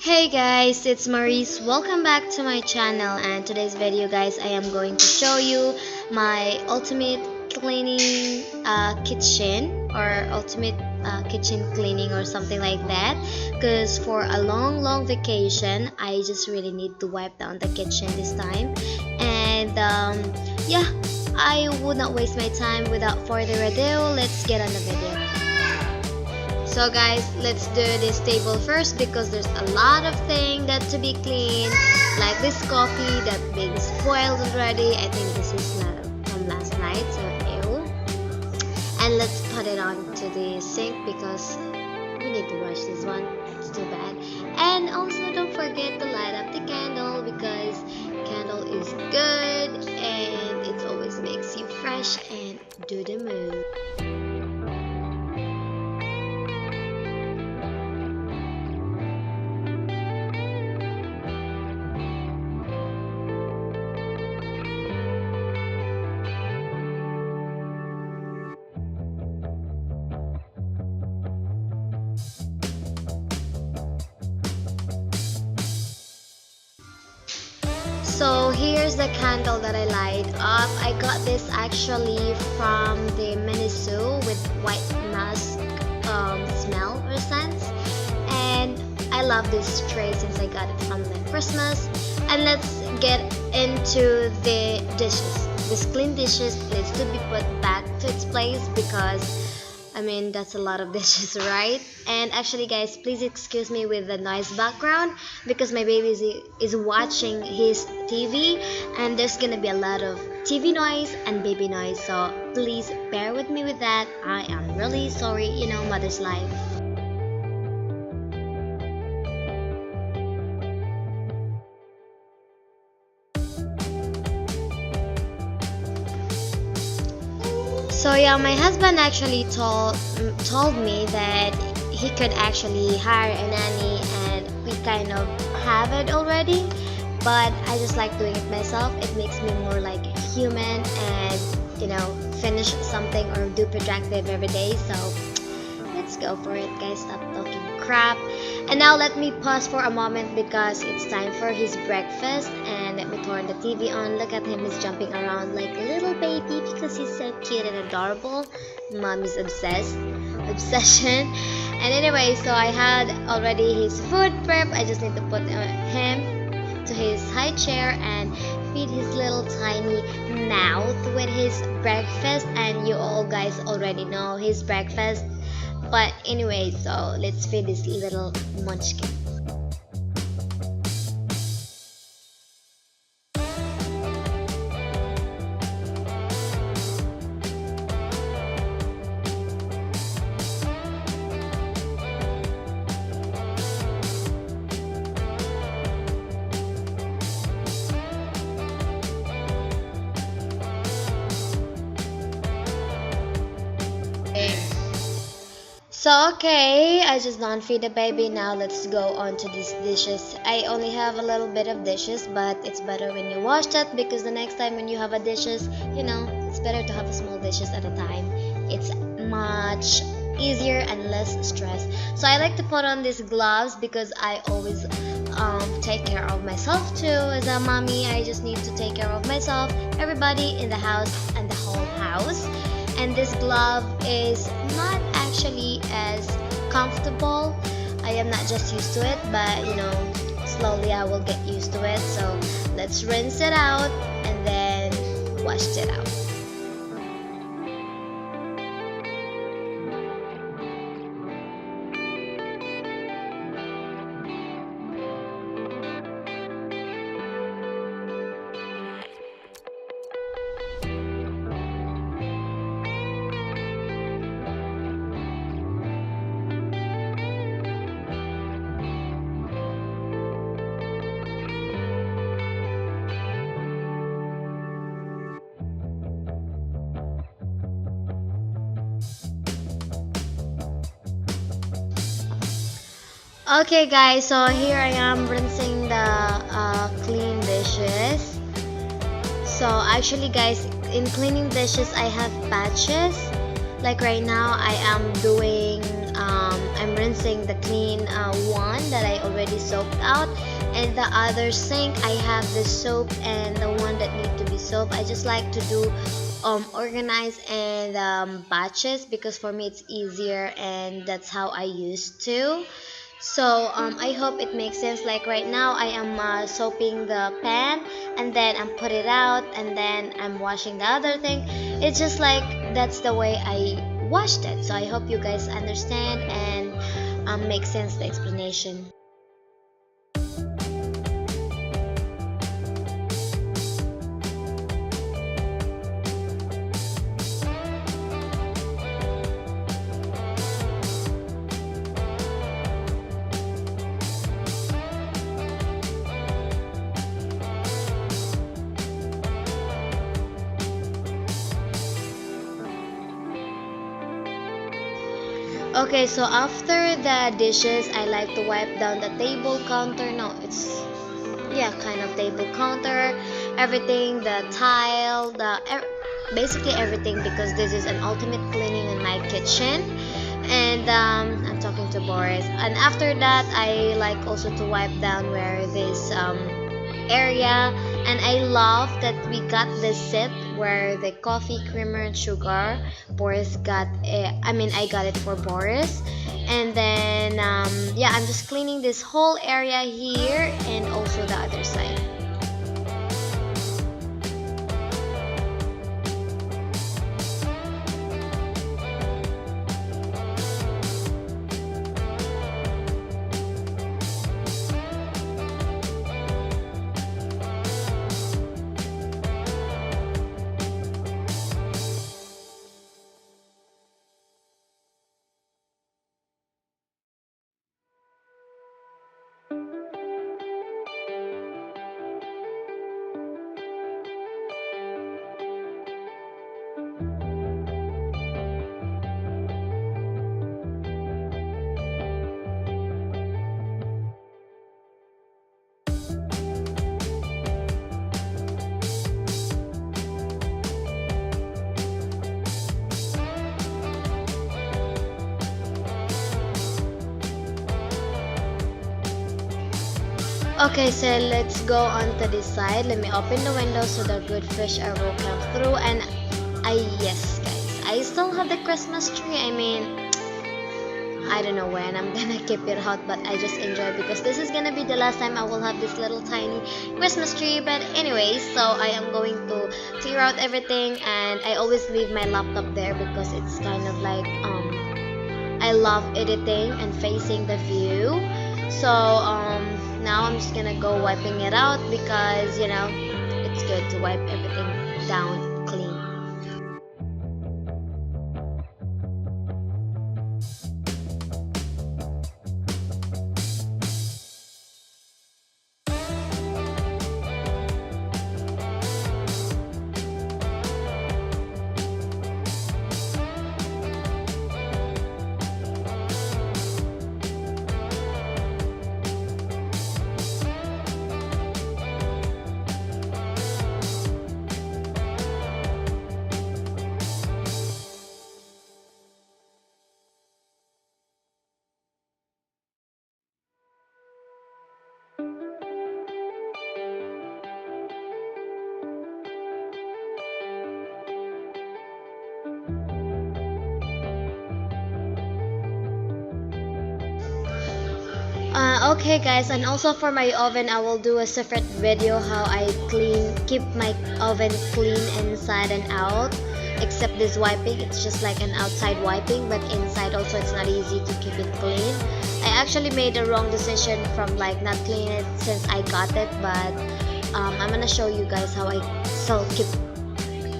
Hey guys, it's Maurice. Welcome back to my channel, and today's video guys, I am going to show you my ultimate cleaning kitchen, or ultimate kitchen cleaning, or something like that, because for a long vacation I just really need to wipe down the kitchen this time. And yeah, I would not waste my time. Without further ado, let's get on the video. So guys, let's do this table first because there's a lot of things that to be cleaned, like this coffee that being spoiled already. I think this is from last night, so ew. And let's put it on to the sink because we need to wash this one. It's too bad. And also don't forget to light up the candle because candle is good and it always makes you fresh and do the move. So here's the candle that I light up. I got this actually from the Miniso with white musk smell or scents, and I love this tray since I got it from the Christmas. And let's get into the dishes. This clean dishes needs to be put back to its place because I mean, that's a lot of dishes, right? And actually, guys, please excuse me with the noise background because my baby is watching his TV and there's gonna be a lot of TV noise and baby noise. So please bear with me with that. I am really sorry, mother's life. So yeah, my husband actually told me that he could actually hire a nanny, and we kind of have it already. But I just like doing it myself. It makes me more like human, and finish something or do productive every day. So let's go for it, guys. Stop talking crap. And now let me pause for a moment because it's time for his breakfast. And let me turn the TV on. Look at him, he's jumping around like a little baby because he's so cute and adorable. Mommy's obsession. And anyway, so I had already his food prep. I just need to put him to his high chair and feed his little tiny mouth with his breakfast. And you all guys already know his breakfast. But anyway, so let's feed this little munchkin. So okay, I just don't feed the baby. Now let's go on to these dishes. I only have a little bit of dishes, but it's better when you wash that because the next time when you have a dishes, it's better to have a small dishes at a time. It's much easier and less stress. So I like to put on these gloves because I always take care of myself too. As a mommy, I just need to take care of myself, everybody in the house, and the whole house. And this glove is not actually as comfortable. I am not just used to it, but slowly I will get used to it. So let's rinse it out and then wash it out. Okay guys, so here I am rinsing the clean dishes. So actually guys, in cleaning dishes I have batches. Like right now I am doing I'm rinsing the clean one that I already soaked out, and the other sink I have the soap and the one that need to be soaped. I just like to do organize and batches, because for me it's easier and that's how I used to. So I hope it makes sense. Like right now I am soaping the pan, and then I'm put it out, and then I'm washing the other thing. It's just like that's the way I washed it. So I hope you guys understand and make sense the explanation. Okay, so after the dishes, I like to wipe down the table counter. No, it's yeah, kind of table counter, everything, the tile, basically everything, because this is an ultimate cleaning in my kitchen. And I'm talking to Boris. And after that, I like also to wipe down where this area. And I love that we got this set where the coffee, creamer, and sugar. Boris got I got it for Boris. And then yeah, I'm just cleaning this whole area here and also the other side. Okay, so let's go on to this side. Let me open the window so the good fresh air will come through. And yes guys, I still have the Christmas tree. I mean, I don't know when I'm gonna keep it out, but I just enjoy it because this is gonna be the last time I will have this little tiny Christmas tree. But anyways, so I am going to clear out everything, and I always leave my laptop there because it's kind of like I love editing and facing the view. So now I'm just gonna go wiping it out because it's good to wipe everything down clean. Okay guys, and also for my oven I will do a separate video how I keep my oven clean inside and out. Except this wiping, it's just like an outside wiping, but inside also it's not easy to keep it clean. I actually made a wrong decision from like not cleaning it since I got it, but I'm gonna show you guys how I still keep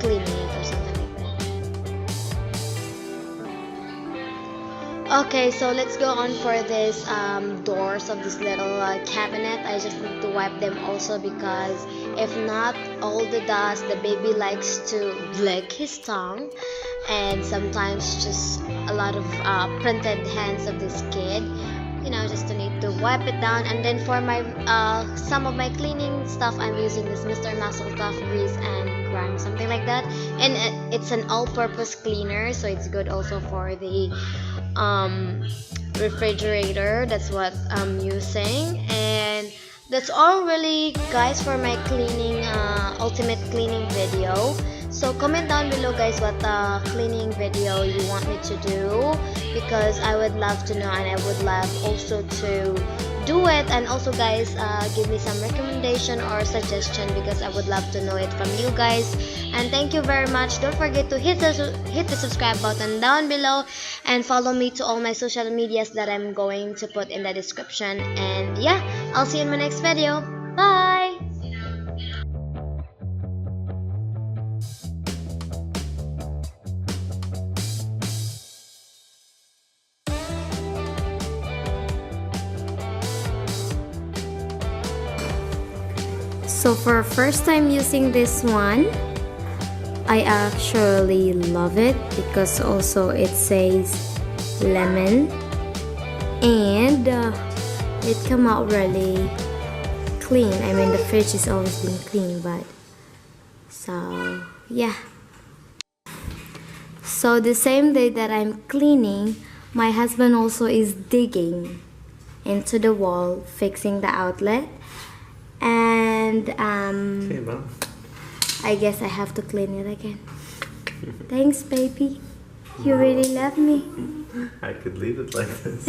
cleaning it or something like that. Okay, so let's go on for this doors of this little cabinet. I just need to wipe them also because if not, all the dust, the baby likes to lick his tongue, and sometimes just a lot of printed hands of this kid. Just to need to wipe it down. And then for my some of my cleaning stuff, I'm using this Mr. Muscle Tough Grease and Grime, something like that. And it's an all-purpose cleaner, so it's good also for the refrigerator. That's what I'm using, and that's all really, guys, for my cleaning ultimate cleaning video. So comment down below, guys, what cleaning video you want me to do, because I would love to know, and I would love also to do it. And also, guys, give me some recommendation or suggestion, because I would love to know it from you guys. And thank you very much. Don't forget to hit the subscribe button down below, and follow me to all my social medias that I'm going to put in the description. And yeah, I'll see you in my next video. Bye. So for first time using this one, I actually love it, because also it says lemon, and it come out really clean. I mean, the fridge has always been clean, but so yeah. So the same day that I'm cleaning, my husband also is digging into the wall, fixing the outlet. And Okay, Mom. I guess I have to clean it again. Thanks, baby. You really love me. I could leave it like this.